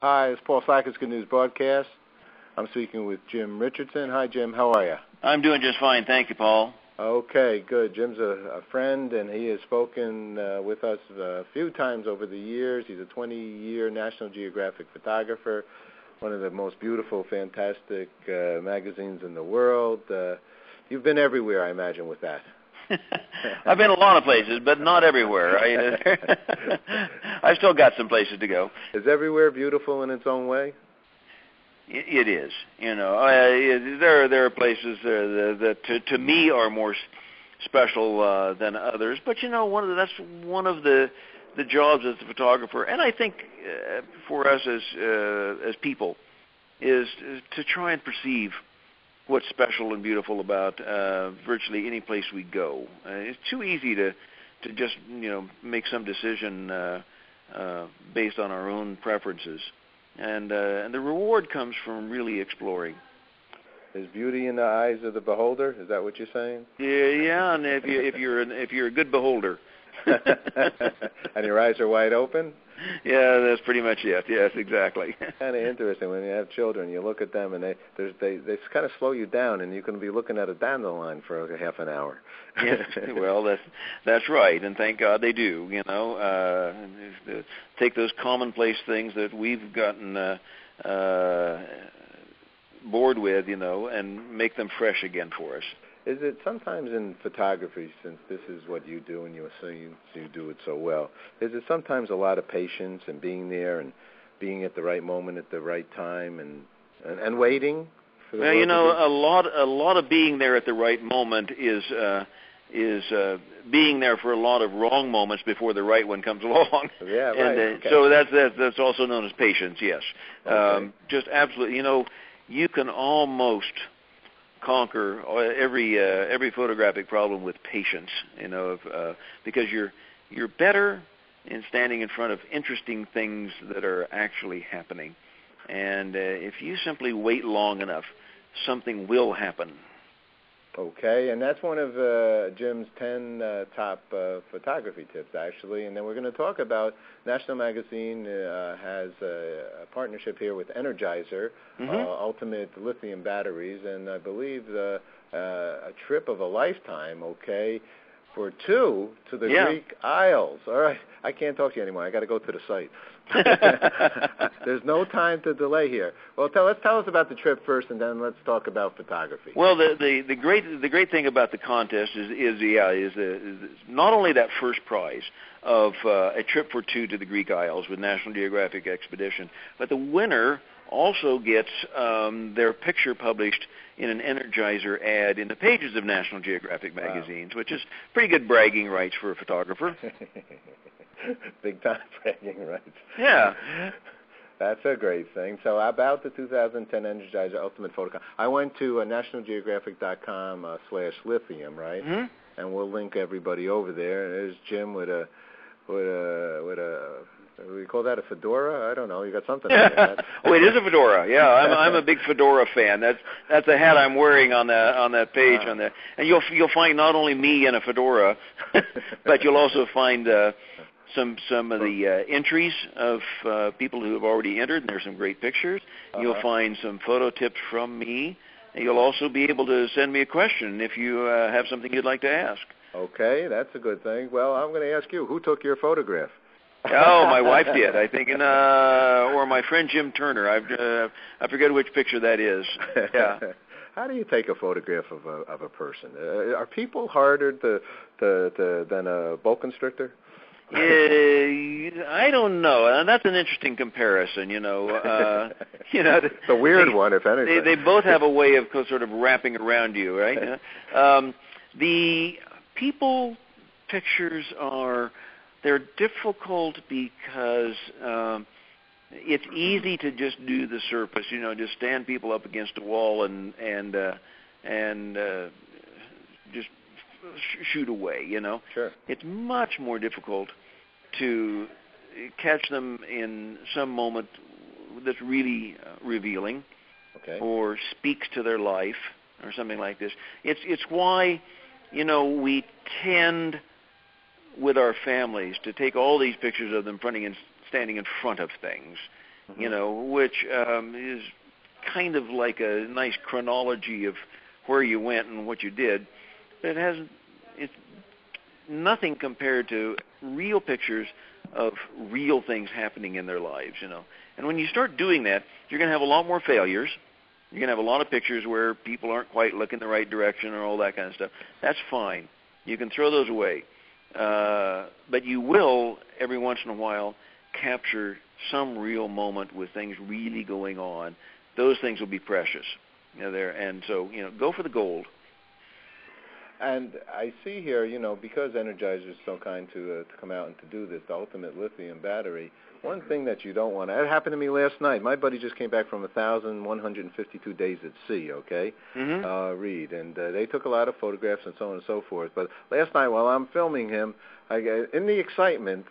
Hi, it's Paul Sacker's Good News Broadcast. I'm speaking with Jim Richardson. Hi, Jim. How are you? I'm doing just fine. Thank you, Paul. Okay, good. Jim's a friend, and he has spoken with us a few times over the years. He's a 20-year National Geographic photographer, one of the most beautiful, fantastic magazines in the world. You've been everywhere, I imagine, with that. I've been a lot of places, but not everywhere. I've still got some places to go. Is everywhere beautiful in its own way? It is. You know, there are places that to me are more special than others. But you know, that's one of the jobs as a photographer, and I think for us as people is to try and perceive what's special and beautiful about virtually any place we go. It's too easy to just make some decision based on our own preferences, and the reward comes from really exploring. There's beauty in the eyes of the beholder. Is that what you're saying? Yeah, and if you're a good beholder, and your eyes are wide open. Yeah, that's pretty much it. Yes, exactly. Kind of interesting when you have children. You look at them, and they kind of slow you down, and you can be looking at a dandelion for half an hour. Yeah, well, that's right, and thank God they do. Take those commonplace things that we've gotten bored with, and make them fresh again for us. Is it sometimes in photography, since this is what you do and you do it so well, is it sometimes a lot of patience and being there and being at the right moment at the right time and waiting for the Well, a lot of being there at the right moment is being there for a lot of wrong moments before the right one comes along. Yeah, right. And okay. So that's also known as patience, yes. Okay. Just absolutely, you can almost conquer every photographic problem with patience, because you're better in standing in front of interesting things that are actually happening. And if you simply wait long enough, something will happen. Okay, and that's one of Jim's 10 top photography tips, actually. And then we're going to talk about National Magazine has a partnership here with Energizer Ultimate Lithium batteries, and I believe a trip of a lifetime, for two to the Greek Isles. All right, I can't talk to you anymore. I got to go to the site. There's no time to delay here. Well, let's tell us about the trip first, and then let's talk about photography. Well, the great thing about the contest is not only that first prize of a trip for two to the Greek Isles with National Geographic Expedition, but the winner also gets their picture published in an Energizer ad in the pages of National Geographic magazines, which is pretty good bragging rights for a photographer. Big time bragging rights. Yeah. That's a great thing. So about the 2010 Energizer Ultimate Photo Contest, I went to nationalgeographic.com/lithium, right? Mm-hmm. And we'll link everybody over there. There's Jim with a we call that a fedora? I don't know. You got something on there. Oh, it is a fedora. Yeah, I'm a big fedora fan. That's the hat I'm wearing on that page on there. And you'll find not only me in a fedora, but you'll also find some of the entries of people who have already entered, and there's some great pictures. You'll find some photo tips from me, and you'll also be able to send me a question if you have something you'd like to ask. Okay, that's a good thing. Well, I'm going to ask you, who took your photograph? Oh, my wife did, I think, or my friend Jim Turner. I forget which picture that is. Yeah. How do you take a photograph of a person? Are people harder than a boa constrictor? I don't know. And that's an interesting comparison, It's a weird one, if anything. They both have a way of sort of wrapping around you, right? The people pictures they're difficult because it's easy to just do the surface, just stand people up against a wall and just shoot away, Sure. It's much more difficult to catch them in some moment that's really revealing, or speaks to their life, or something like this. It's why, we tend with our families to take all these pictures of them standing in front of things, which is kind of like a nice chronology of where you went and what you did. But it's nothing compared to real pictures of real things happening in their lives, And when you start doing that, you're going to have a lot more failures. You're going to have a lot of pictures where people aren't quite looking the right direction or all that kind of stuff. That's fine. You can throw those away. But you will, every once in a while, capture some real moment with things really going on. Those things will be precious. And so, go for the gold. And I see here, because Energizer is so kind to come out and to do this, the Ultimate Lithium battery, one thing that you don't want, that happened to me last night. My buddy just came back from 1,152 days at sea, okay, Reed, and they took a lot of photographs and so on and so forth. But last night while I'm filming him, in the excitement,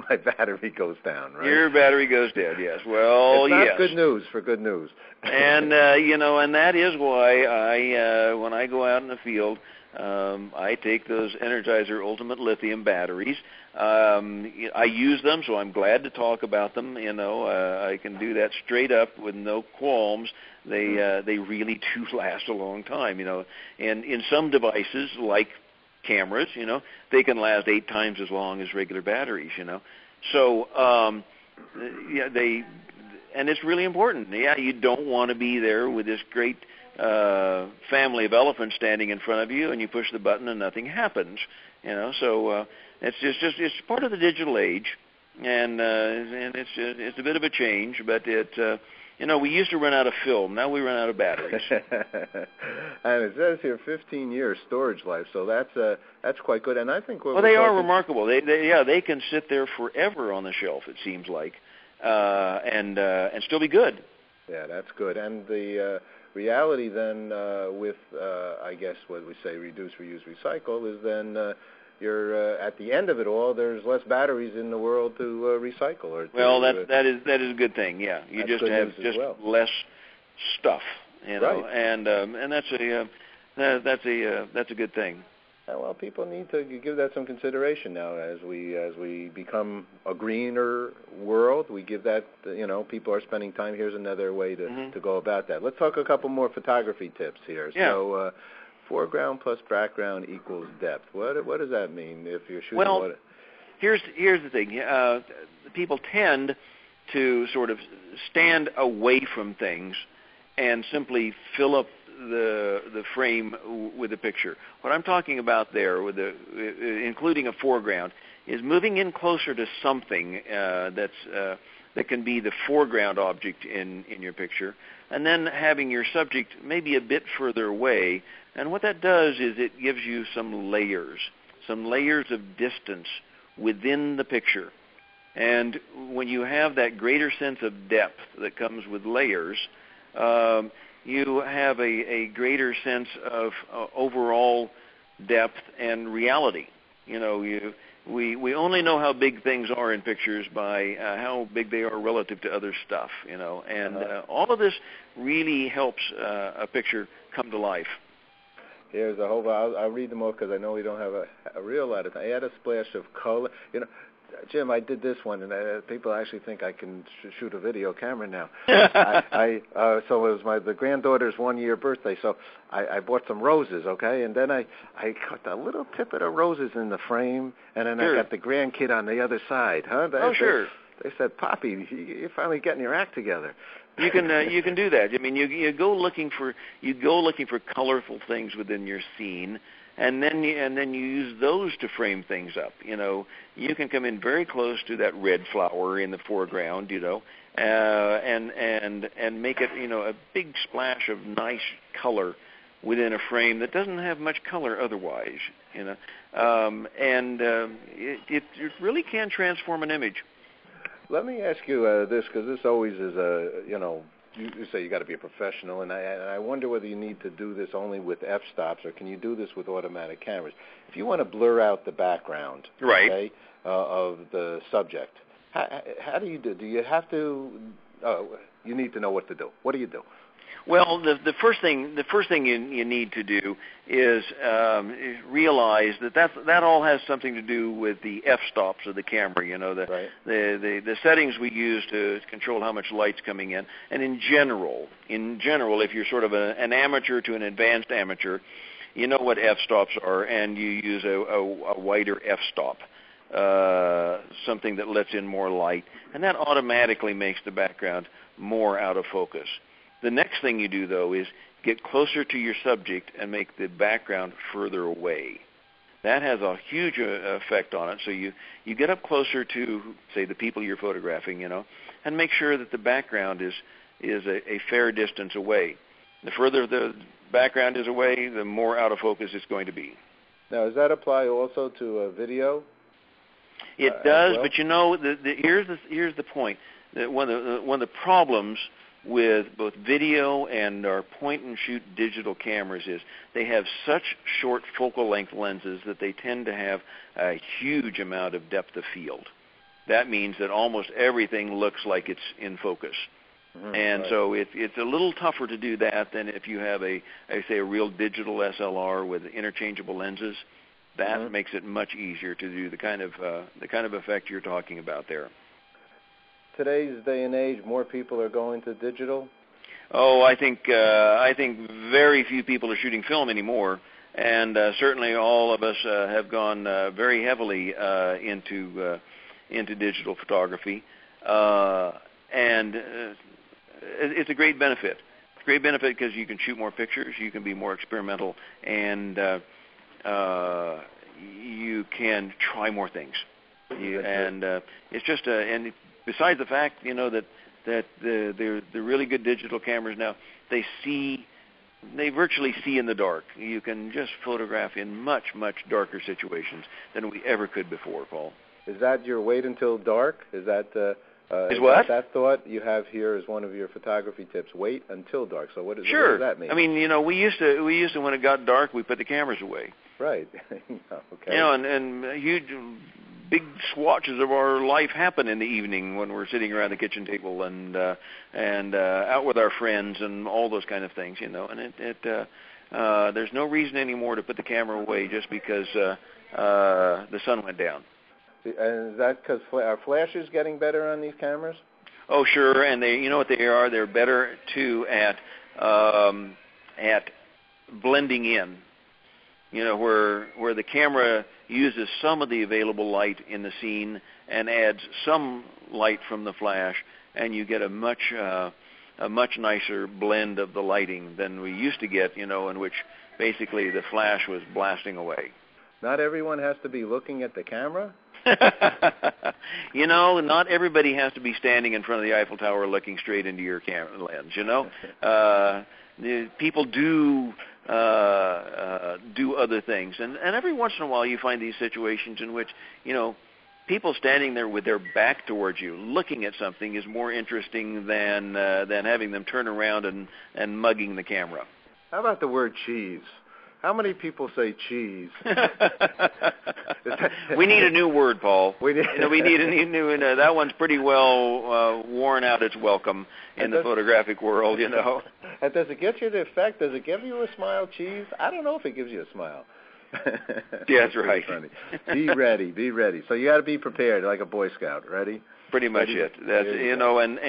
my battery goes down, right? Your battery goes dead, yes. Well, it's not yes. good news for good news. And, and that is why when I go out in the field, I take those Energizer Ultimate Lithium batteries. I use them, so I'm glad to talk about them. I can do that straight up with no qualms. They really do last a long time. And in some devices like cameras, they can last 8 times as long as regular batteries. So and it's really important. Yeah, you don't want to be there with this great family of elephants standing in front of you, and you push the button and nothing happens. So it's just it's part of the digital age, and it's a bit of a change, but we used to run out of film. Now we run out of batteries. And it says here 15 years storage life, so that's quite good. And I think they are remarkable. They can sit there forever on the shelf. It seems like, and still be good. Yeah, that's good. And the reality then with, I guess what we say reduce, reuse, recycle is then you're at the end of it all, there's less batteries in the world to recycle. Or that is a good thing. Yeah, you just have less stuff, right. And that's a good thing. Well, people need to give that some consideration now as we become a greener world. We give that, people are spending time. Here's another way to go about that. Let's talk a couple more photography tips here. Yeah. So, foreground plus background equals depth. What does that mean if you're shooting? Here's the thing. People tend to sort of stand away from things and simply fill up the frame with a picture. What I'm talking about there, with including a foreground, is moving in closer to something that can be the foreground object in your picture, and then having your subject maybe a bit further away. And what that does is it gives you some layers of distance within the picture. And when you have that greater sense of depth that comes with layers, you have a greater sense of overall depth and reality. We only know how big things are in pictures by how big they are relative to other stuff. And all of this really helps a picture come to life. Here's a whole. I'll read them all because I know we don't have a real lot of time. I add a splash of color. Jim, I did this one, and people actually think I can shoot a video camera now. So it was the granddaughter's 1-year birthday, so I bought some roses, okay? And then I cut a little tippet of roses in the frame, and then I got the grandkid on the other side, huh? Sure. They said, "Poppy, you're finally getting your act together." You can do that. I mean, you go looking for colorful things within your scene, and then you use those to frame things up. You can come in very close to that red flower in the foreground, and make it a big splash of nice color within a frame that doesn't have much color otherwise. It really can transform an image. Let me ask you this, because this always is you say you got to be a professional, and I wonder whether you need to do this only with f-stops, or can you do this with automatic cameras? If you want to blur out the background, right, okay, of the subject, how do you do? Do you have to? You need to know what to do. What do you do? Well, the first thing you need to do is realize that all has something to do with the f-stops of the camera. You know, the settings we use to control how much light's coming in. And in general, if you're sort of an amateur to an advanced amateur, you know what f-stops are, and you use a wider f-stop, something that lets in more light, and that automatically makes the background more out of focus. The next thing you do, though, is get closer to your subject and make the background further away. That has a huge effect on it. So you get up closer to, say, the people you're photographing, you know, and make sure that the background is a fair distance away. The further the background is away, the more out of focus it's going to be. Now, does that apply also to video? It does, well? But you know, here's the point. That one of the problems with both video and our point-and-shoot digital cameras is they have such short focal length lenses that they tend to have a huge amount of depth of field. That means that almost everything looks like it's in focus. Mm-hmm, and so it's a little tougher to do that than if you have a real digital SLR with interchangeable lenses. That makes it much easier to do the kind of effect you're talking about there. Today's day and age, more people are going to digital? Oh, I think very few people are shooting film anymore, and certainly all of us have gone very heavily into digital photography, and it's a great benefit. It's a great benefit because you can shoot more pictures, you can be more experimental, and you can try more things. It's just and besides the fact, you know, that the really good digital cameras now, they virtually see in the dark. You can just photograph in much, much darker situations than we ever could before, Paul. Is that your wait until dark? Is that that thought you have here as one of your photography tips? Wait until dark. So what does that mean? I mean, you know, we used to when it got dark, we put the cameras away. Right. Okay. You know, and huge, big swatches of our life happen in the evening when we're sitting around the kitchen table and out with our friends and all those kind of things, you know. And there's no reason anymore to put the camera away just because the sun went down. And is that because are flashes getting better on these cameras? Oh, sure. And you know what they are? They're better too at blending in. You know, where the camera uses some of the available light in the scene and adds some light from the flash, and you get a much nicer blend of the lighting than we used to get, you know, in which basically the flash was blasting away. Not everyone has to be looking at the camera? You know, not everybody has to be standing in front of the Eiffel Tower looking straight into your camera lens, you know. People do other things, and every once in a while you find these situations in which, you know, people standing there with their back towards you looking at something is more interesting than having them turn around and mugging the camera. How about the word cheese? How many people say cheese? We need a new word, Paul. We need a new. That one's pretty well worn out its welcome in the photographic world, you know. And does it get you the effect? Does it give you a smile, cheese? I don't know if it gives you a smile. Yeah, that's right. Funny. Be ready. So you got to be prepared, like a Boy Scout. Ready? Pretty much it. That's you know, and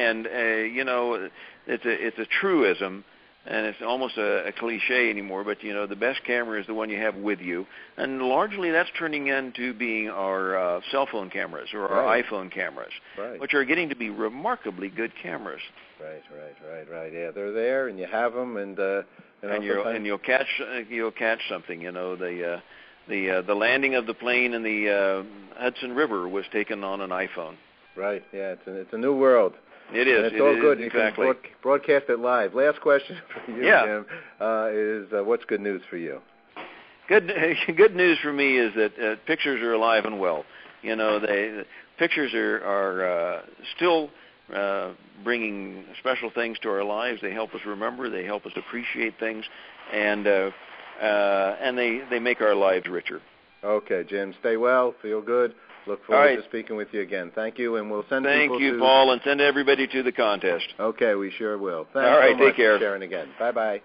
you know, it's a truism. And it's almost a cliche anymore, but, you know, the best camera is the one you have with you. And largely that's turning into being our cell phone cameras or our iPhone cameras, which are getting to be remarkably good cameras. Right. Yeah, they're there, and you have them, and you'll catch something. You know, the landing of the plane in the Hudson River was taken on an iPhone. Right. Yeah, it's a new world. It is. And it's all good. Exactly. You can broadcast it live. Last question for you, Jim, is what's good news for you? Good news for me is that pictures are alive and well. You know, pictures are still bringing special things to our lives. They help us remember. They help us appreciate things, and they make our lives richer. Okay, Jim. Stay well. Feel good. Look forward to speaking with you again. Thank you, and we'll send people to... Thank you, Paul, and send everybody to the contest. Okay, we sure will. Thanks all right, so much take care. for sharing again. Bye-bye.